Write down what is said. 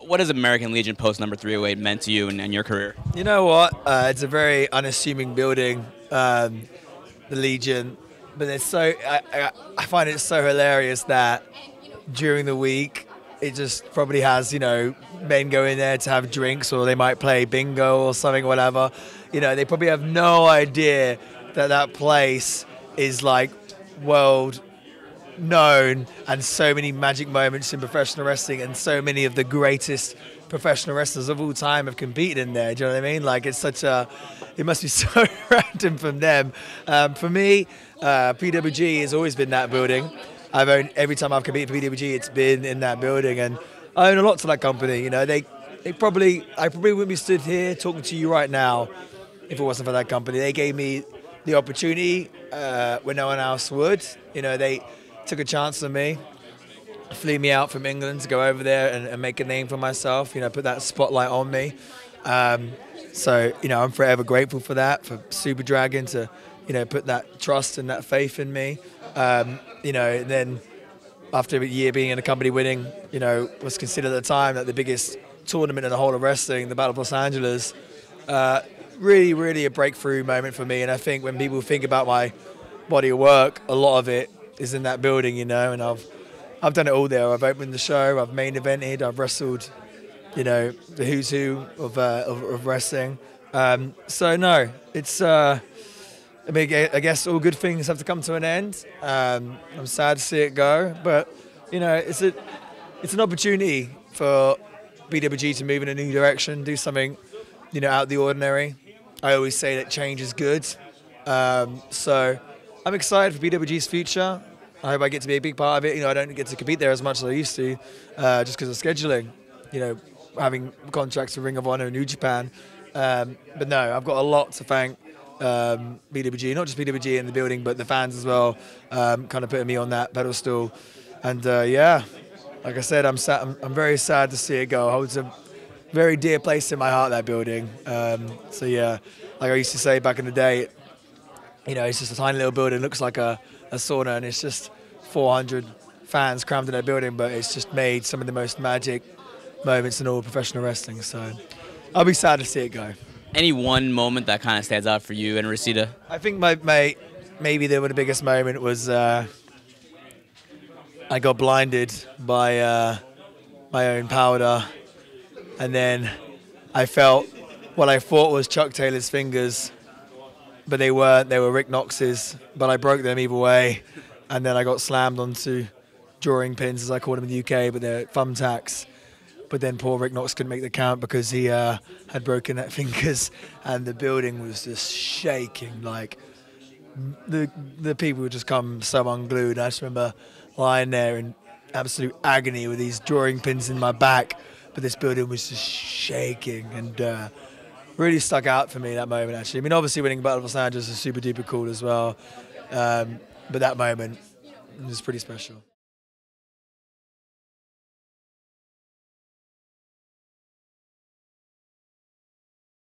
What has American Legion Post number 308 meant to you and your career? You know what? It's a very unassuming building, the Legion, but it's so I find it so hilarious that during the week it just probably has men go in there to have drinks or they might play bingo or something, whatever. They probably have no idea that that place is like world known and so many magic moments in professional wrestling, and so many of the greatest professional wrestlers of all time have competed in there. Do you know what I mean? Like, it's such a, it must be so random from them. For me, PWG has always been that building. I've owned, every time I've competed for PWG, it's been in that building, and I own a lot to that company. I probably wouldn't be stood here talking to you right now if it wasn't for that company. They gave me the opportunity when no one else would. They took a chance on me, flew me out from England to go over there and make a name for myself, put that spotlight on me. So, I'm forever grateful for that, for Super Dragon to, put that trust and that faith in me. Then after a year being in a company winning, was considered at the time like the biggest tournament in the whole of wrestling, the Battle of Los Angeles. Really, really a breakthrough moment for me. And I think when people think about my body of work, a lot of it is in that building, and I've done it all there. I've opened the show, I've main evented, I've wrestled, the who's who of wrestling. So no, it's I guess all good things have to come to an end. I'm sad to see it go, but it's an opportunity for PWG to move in a new direction, do something out of the ordinary. I always say that change is good. So I'm excited for PWG's future. I hope I get to be a big part of it. I don't get to compete there as much as I used to, just because of scheduling. Having contracts with Ring of Honor and New Japan. But no, I've got a lot to thank PWG, not just PWG in the building, but the fans as well, kind of putting me on that pedestal. And yeah, like I said, I'm very sad to see it go. It holds a very dear place in my heart, that building. So yeah, like I used to say back in the day, it's just a tiny little building, looks like a sauna, and it's just 400 fans crammed in that building, but it's just made some of the most magic moments in all professional wrestling. So I'll be sad to see it go. Any one moment that kind of stands out for you and Reseda? I think maybe the biggest moment was I got blinded by my own powder, and then I felt what I thought was Chuck Taylor's fingers, but they weren't. They were Rick Knox's, but I broke them either way, and then I got slammed onto drawing pins, as I call them in the UK, but they're thumbtacks. But then poor Rick Knox couldn't make the count because he had broken that fingers, and the building was just shaking. Like, the people would just come so unglued. I just remember lying there in absolute agony with these drawing pins in my back, but this building was just shaking, and really stuck out for me, that moment, actually. I mean, obviously winning Battle of Los Angeles is super duper cool as well, but that moment was pretty special.